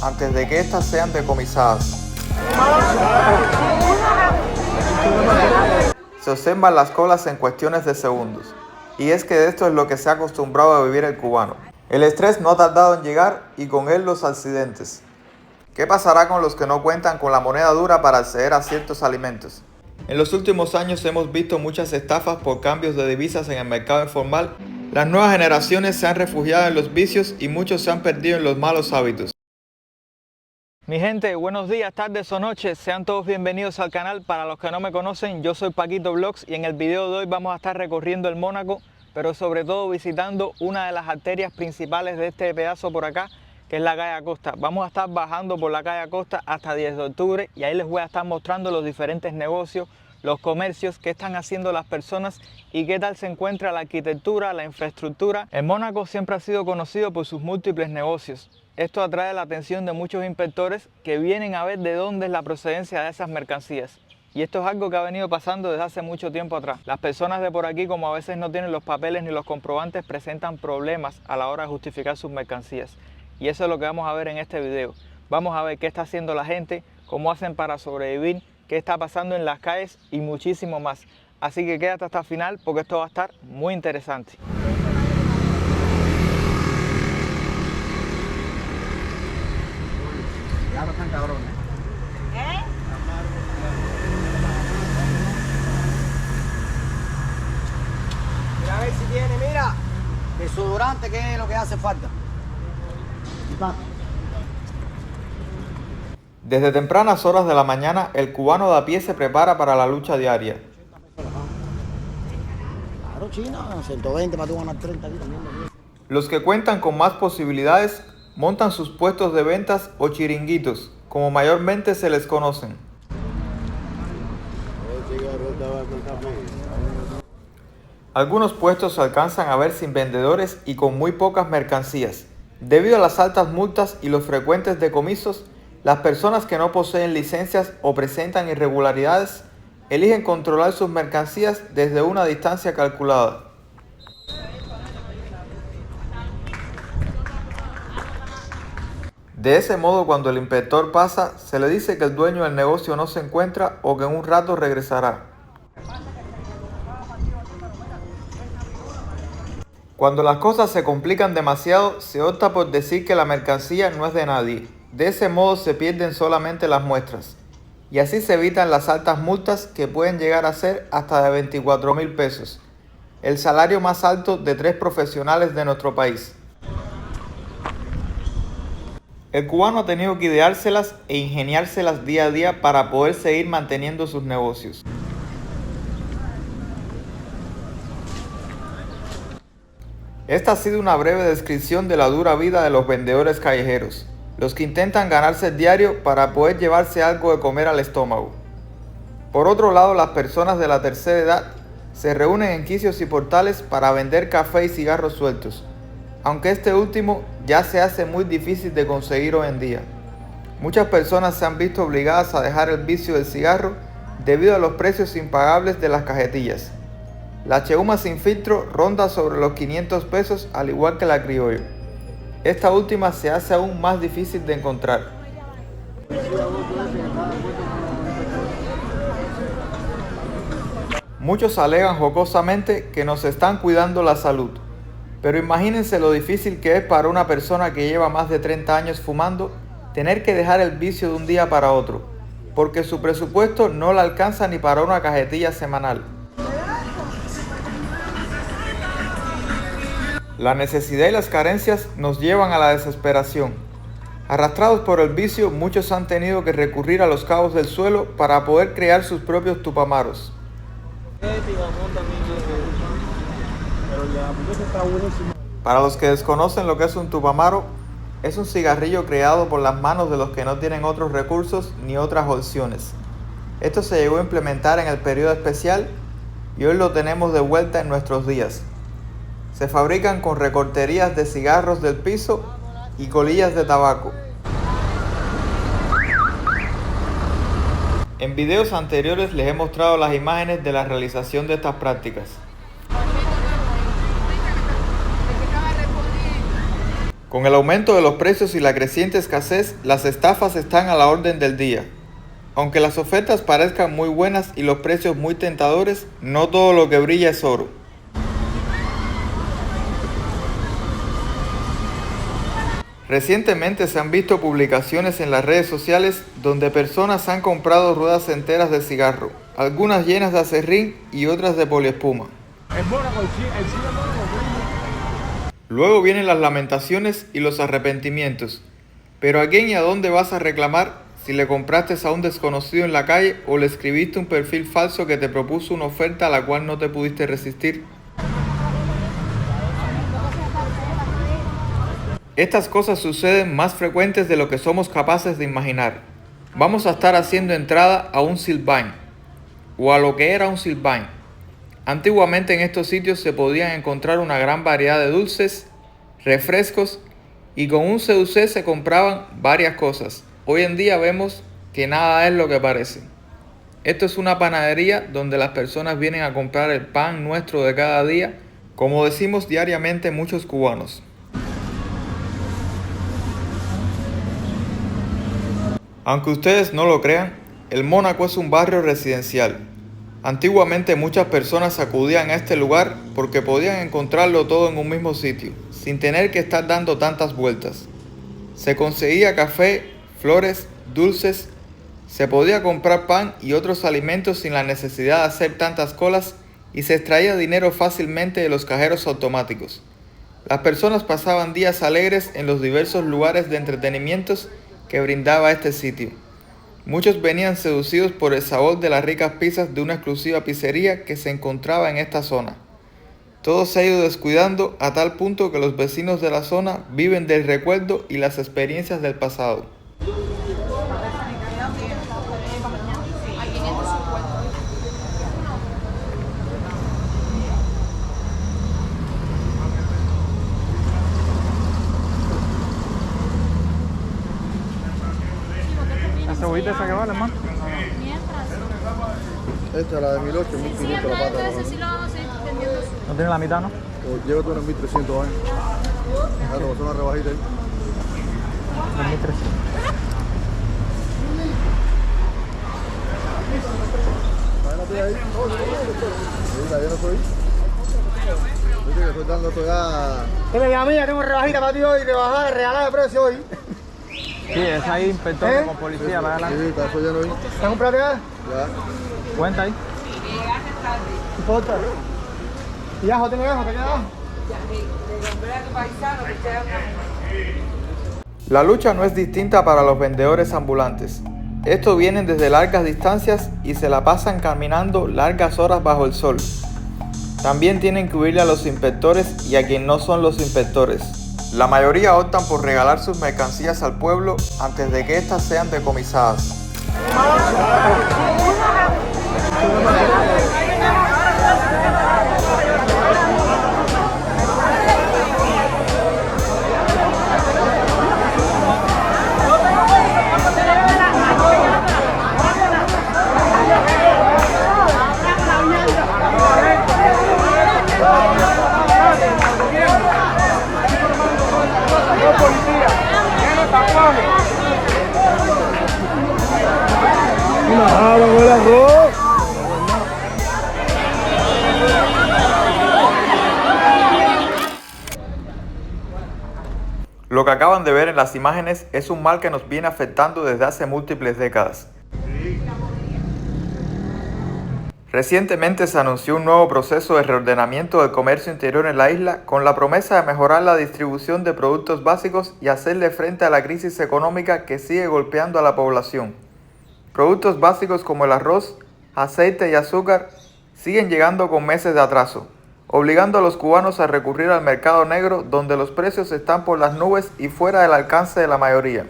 antes de que éstas sean decomisadas. Se observan las colas en cuestiones de segundos, y es que de esto es lo que se ha acostumbrado a vivir el cubano. El estrés no ha tardado en llegar y con él los accidentes. ¿Qué pasará con los que no cuentan con la moneda dura para acceder a ciertos alimentos? En los últimos años hemos visto muchas estafas por cambios de divisas en el mercado informal. Las nuevas generaciones se han refugiado en los vicios y muchos se han perdido en los malos hábitos. Mi gente, buenos días, tardes o noches, sean todos bienvenidos al canal. Para los que no me conocen, yo soy Paquito Vlogs y en el video de hoy vamos a estar recorriendo el Mónaco, pero sobre todo visitando una de las arterias principales de este pedazo por acá, que es la calle Acosta. Vamos a estar bajando por la calle Acosta hasta 10 de octubre y ahí les voy a estar mostrando los diferentes negocios, los comercios, qué están haciendo las personas y qué tal se encuentra la arquitectura, la infraestructura. El Mónaco siempre ha sido conocido por sus múltiples negocios. Esto atrae la atención de muchos inspectores que vienen a ver de dónde es la procedencia de esas mercancías. Y esto es algo que ha venido pasando desde hace mucho tiempo atrás. Las personas de por aquí, como a veces no tienen los papeles ni los comprobantes, presentan problemas a la hora de justificar sus mercancías. Y eso es lo que vamos a ver en este video. Vamos a ver qué está haciendo la gente, cómo hacen para sobrevivir, qué está pasando en las calles y muchísimo más. Así que quédate hasta el final porque esto va a estar muy interesante. Ya no están cabrones. Mira a ver si tiene, mira, desodorante, que es lo que hace falta. Desde tempranas horas de la mañana, el cubano de a pie se prepara para la lucha diaria. Claro, China, 120 para tú ganar 30 aquí también. Los que cuentan con más posibilidades montan sus puestos de ventas o chiringuitos, como mayormente se les conocen. Algunos puestos se alcanzan a ver sin vendedores y con muy pocas mercancías. Debido a las altas multas y los frecuentes decomisos, las personas que no poseen licencias o presentan irregularidades eligen controlar sus mercancías desde una distancia calculada. De ese modo, cuando el inspector pasa, se le dice que el dueño del negocio no se encuentra o que en un rato regresará. Cuando las cosas se complican demasiado, se opta por decir que la mercancía no es de nadie. De ese modo se pierden solamente las muestras. Y así se evitan las altas multas que pueden llegar a ser hasta de 24.000 pesos, el salario más alto de 3 profesionales de nuestro país. El cubano ha tenido que ideárselas e ingeniárselas día a día para poder seguir manteniendo sus negocios. Esta ha sido una breve descripción de la dura vida de los vendedores callejeros, los que intentan ganarse el diario para poder llevarse algo de comer al estómago. Por otro lado, las personas de la tercera edad se reúnen en quicios y portales para vender café y cigarros sueltos, aunque este último ya se hace muy difícil de conseguir hoy en día. Muchas personas se han visto obligadas a dejar el vicio del cigarro debido a los precios impagables de las cajetillas. La cheuma sin filtro ronda sobre los 500 pesos, al igual que la criollo. Esta última se hace aún más difícil de encontrar. Muchos alegan jocosamente que nos están cuidando la salud, pero imagínense lo difícil que es para una persona que lleva más de 30 años fumando tener que dejar el vicio de un día para otro, porque su presupuesto no le alcanza ni para una cajetilla semanal. La necesidad y las carencias nos llevan a la desesperación. Arrastrados por el vicio, muchos han tenido que recurrir a los cabos del suelo para poder crear sus propios tupamaros. Para los que desconocen lo que es un tupamaro, es un cigarrillo creado por las manos de los que no tienen otros recursos ni otras opciones. Esto se llegó a implementar en el periodo especial y hoy lo tenemos de vuelta en nuestros días. Se fabrican con recorterías de cigarros del piso y colillas de tabaco. En videos anteriores les he mostrado las imágenes de la realización de estas prácticas. Con el aumento de los precios y la creciente escasez, las estafas están a la orden del día. Aunque las ofertas parezcan muy buenas y los precios muy tentadores, no todo lo que brilla es oro. Recientemente se han visto publicaciones en las redes sociales donde personas han comprado ruedas enteras de cigarro, algunas llenas de aserrín y otras de poliespuma. Luego vienen las lamentaciones y los arrepentimientos. Pero ¿a quién y a dónde vas a reclamar si le compraste a un desconocido en la calle o le escribiste un perfil falso que te propuso una oferta a la cual no te pudiste resistir? Estas cosas suceden más frecuentes de lo que somos capaces de imaginar. Vamos a estar haciendo entrada a un Sylvain, o a lo que era un Sylvain. Antiguamente en estos sitios se podían encontrar una gran variedad de dulces, refrescos y con un CUC se compraban varias cosas. Hoy en día vemos que nada es lo que parece. Esto es una panadería donde las personas vienen a comprar el pan nuestro de cada día, como decimos diariamente muchos cubanos. Aunque ustedes no lo crean, el Mónaco es un barrio residencial. Antiguamente muchas personas acudían a este lugar porque podían encontrarlo todo en un mismo sitio, sin tener que estar dando tantas vueltas. Se conseguía café, flores, dulces, se podía comprar pan y otros alimentos sin la necesidad de hacer tantas colas y se extraía dinero fácilmente de los cajeros automáticos. Las personas pasaban días alegres en los diversos lugares de entretenimientos que brindaba este sitio. Muchos venían seducidos por el sabor de las ricas pizzas de una exclusiva pizzería que se encontraba en esta zona. Todo se ha ido descuidando a tal punto que los vecinos de la zona viven del recuerdo y las experiencias del pasado. ¿La cebollita esa que vale, hermano? Esta, la de 1008, 1500 la pata. No tiene la mitad, ¿no? Llévate unos 1300 años. Claro, son una rebajita ahí. 2300. Váyate ahí. Mira, yo no soy. Viste que estoy dando esto ya. Dime, ya mía, tengo rebajita para ti hoy, rebajada, regalada de precio hoy. Sí, es ahí inspector como policía, para Sí, adelante. está eso lleno ahí. ¿Te compraste ya? Ya. Cuenta ahí. No importa. ¿Y ajo? ¿Tengo ajo? ¿Te queda ajo? La lucha no es distinta para los vendedores ambulantes. Estos vienen desde largas distancias y se la pasan caminando largas horas bajo el sol. También tienen que huirle a los inspectores y a quien no son los inspectores. La mayoría optan por regalar sus mercancías al pueblo antes de que éstas sean decomisadas. Lo que acaban de ver en las imágenes es un mal que nos viene afectando desde hace múltiples décadas. Recientemente se anunció un nuevo proceso de reordenamiento del comercio interior en la isla con la promesa de mejorar la distribución de productos básicos y hacerle frente a la crisis económica que sigue golpeando a la población. Productos básicos como el arroz, aceite y azúcar siguen llegando con meses de atraso, obligando a los cubanos a recurrir al mercado negro donde los precios están por las nubes y fuera del alcance de la mayoría.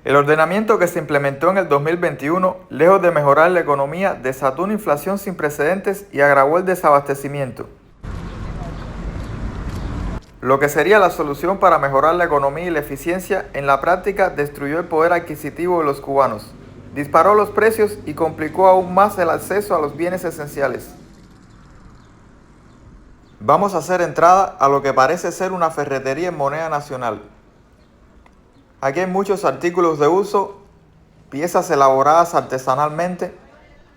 El ordenamiento que se implementó en el 2021, lejos de mejorar la economía, desató una inflación sin precedentes y agravó el desabastecimiento. Lo que sería la solución para mejorar la economía y la eficiencia, en la práctica destruyó el poder adquisitivo de los cubanos, disparó los precios y complicó aún más el acceso a los bienes esenciales. Vamos a hacer entrada a lo que parece ser una ferretería en moneda nacional. Aquí hay muchos artículos de uso, piezas elaboradas artesanalmente.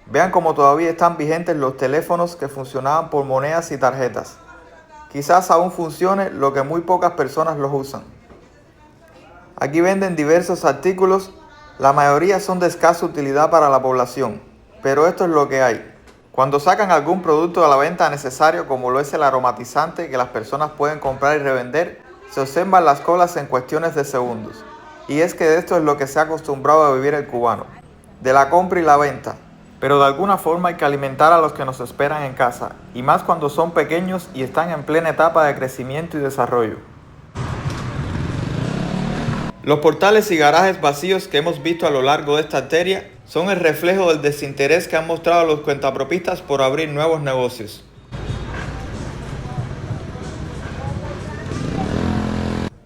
Vean cómo todavía están vigentes los teléfonos que funcionaban por monedas y tarjetas. Quizás aún funcione, lo que muy pocas personas los usan. Aquí venden diversos artículos, la mayoría son de escasa utilidad para la población, pero esto es lo que hay. Cuando sacan algún producto a la venta necesario, como lo es el aromatizante que las personas pueden comprar y revender, se observan las colas en cuestiones de segundos. Y es que de esto es lo que se ha acostumbrado a vivir el cubano, de la compra y la venta. Pero de alguna forma hay que alimentar a los que nos esperan en casa, y más cuando son pequeños y están en plena etapa de crecimiento y desarrollo. Los portales y garajes vacíos que hemos visto a lo largo de esta arteria son el reflejo del desinterés que han mostrado los cuentapropistas por abrir nuevos negocios.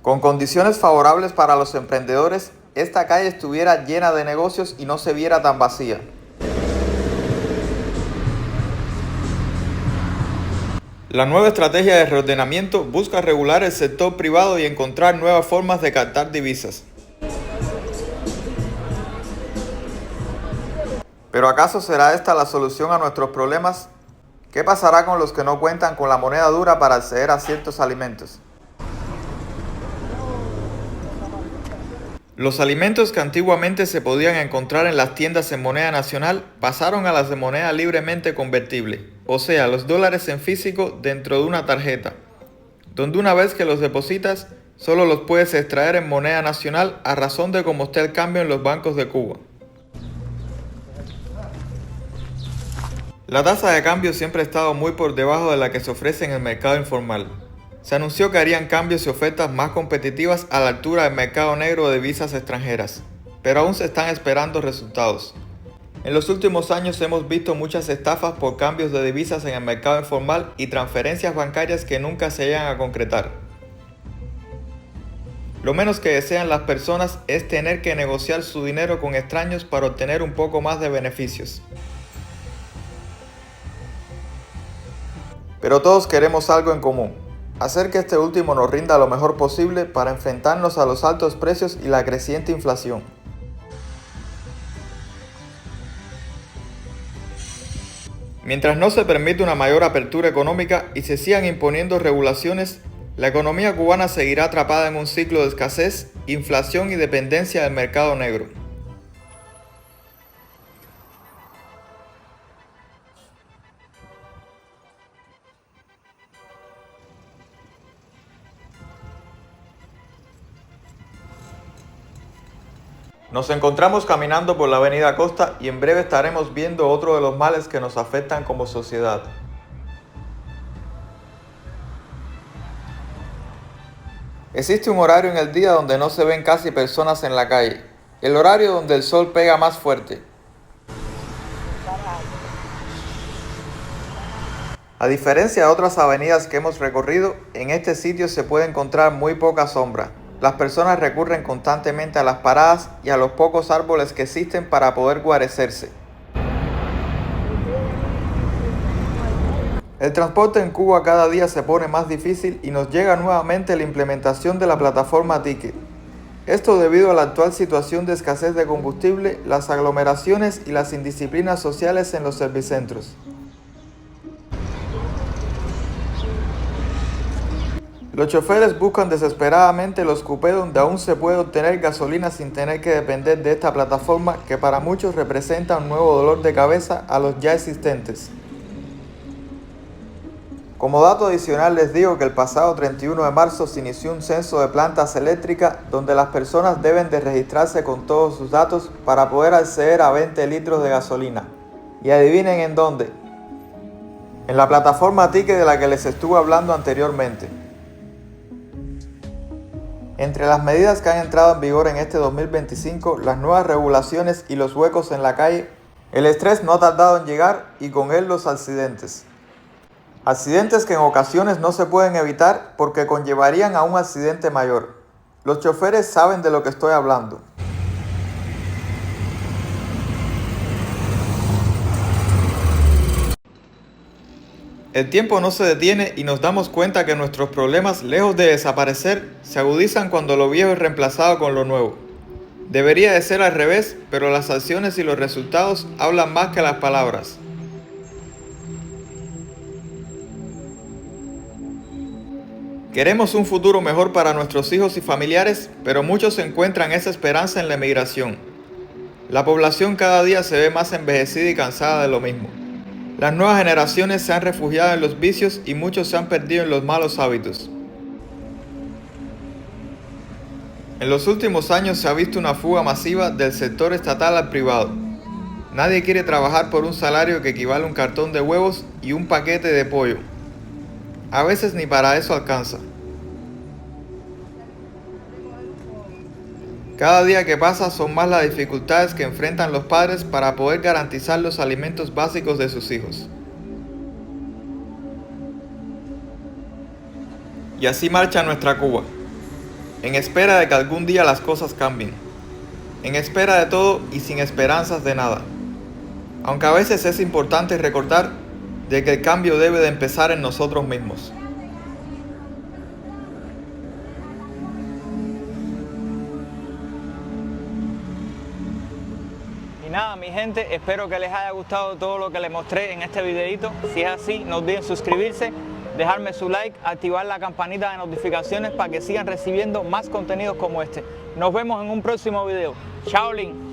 Con condiciones favorables para los emprendedores, esta calle estuviera llena de negocios y no se viera tan vacía. La nueva estrategia de reordenamiento busca regular el sector privado y encontrar nuevas formas de captar divisas. ¿Pero acaso será esta la solución a nuestros problemas? ¿Qué pasará con los que no cuentan con la moneda dura para acceder a ciertos alimentos? Los alimentos que antiguamente se podían encontrar en las tiendas en moneda nacional pasaron a las de moneda libremente convertible, o sea, los dólares en físico dentro de una tarjeta, donde una vez que los depositas, solo los puedes extraer en moneda nacional a razón de cómo esté el cambio en los bancos de Cuba. La tasa de cambio siempre ha estado muy por debajo de la que se ofrece en el mercado informal. Se anunció que harían cambios y ofertas más competitivas a la altura del mercado negro de divisas extranjeras, pero aún se están esperando resultados. En los últimos años hemos visto muchas estafas por cambios de divisas en el mercado informal y transferencias bancarias que nunca se llegan a concretar. Lo menos que desean las personas es tener que negociar su dinero con extraños para obtener un poco más de beneficios. Pero todos queremos algo en común: hacer que este último nos rinda lo mejor posible para enfrentarnos a los altos precios y la creciente inflación. Mientras no se permite una mayor apertura económica y se sigan imponiendo regulaciones, la economía cubana seguirá atrapada en un ciclo de escasez, inflación y dependencia del mercado negro. Nos encontramos caminando por la avenida Costa y en breve estaremos viendo otro de los males que nos afectan como sociedad. Existe un horario en el día donde no se ven casi personas en la calle, el horario donde el sol pega más fuerte. A diferencia de otras avenidas que hemos recorrido, en este sitio se puede encontrar muy poca sombra. Las personas recurren constantemente a las paradas y a los pocos árboles que existen para poder guarecerse. El transporte en Cuba cada día se pone más difícil y nos llega nuevamente la implementación de la plataforma Ticket. Esto debido a la actual situación de escasez de combustible, las aglomeraciones y las indisciplinas sociales en los servicentros. Los choferes buscan desesperadamente los cupés donde aún se puede obtener gasolina sin tener que depender de esta plataforma que para muchos representa un nuevo dolor de cabeza a los ya existentes. Como dato adicional les digo que el pasado 31 de marzo se inició un censo de plantas eléctricas donde las personas deben de registrarse con todos sus datos para poder acceder a 20 litros de gasolina. Y adivinen en dónde. En la plataforma Ticket de la que les estuve hablando anteriormente. Entre las medidas que han entrado en vigor en este 2025, las nuevas regulaciones y los huecos en la calle, el estrés no ha tardado en llegar y con él los accidentes. Accidentes que en ocasiones no se pueden evitar porque conllevarían a un accidente mayor. Los choferes saben de lo que estoy hablando. El tiempo no se detiene y nos damos cuenta que nuestros problemas, lejos de desaparecer, se agudizan cuando lo viejo es reemplazado con lo nuevo. Debería de ser al revés, pero las acciones y los resultados hablan más que las palabras. Queremos un futuro mejor para nuestros hijos y familiares, pero muchos encuentran esa esperanza en la emigración. La población cada día se ve más envejecida y cansada de lo mismo. Las nuevas generaciones se han refugiado en los vicios y muchos se han perdido en los malos hábitos. En los últimos años se ha visto una fuga masiva del sector estatal al privado. Nadie quiere trabajar por un salario que equivale a un cartón de huevos y un paquete de pollo. A veces ni para eso alcanza. Cada día que pasa son más las dificultades que enfrentan los padres para poder garantizar los alimentos básicos de sus hijos. Y así marcha nuestra Cuba, en espera de que algún día las cosas cambien, en espera de todo y sin esperanzas de nada. Aunque a veces es importante recordar de que el cambio debe de empezar en nosotros mismos. Y nada, mi gente, espero que les haya gustado todo lo que les mostré en este videito. Si es así, no olviden suscribirse, dejarme su like, activar la campanita de notificaciones para que sigan recibiendo más contenidos como este. Nos vemos en un próximo video. Chao, Lin.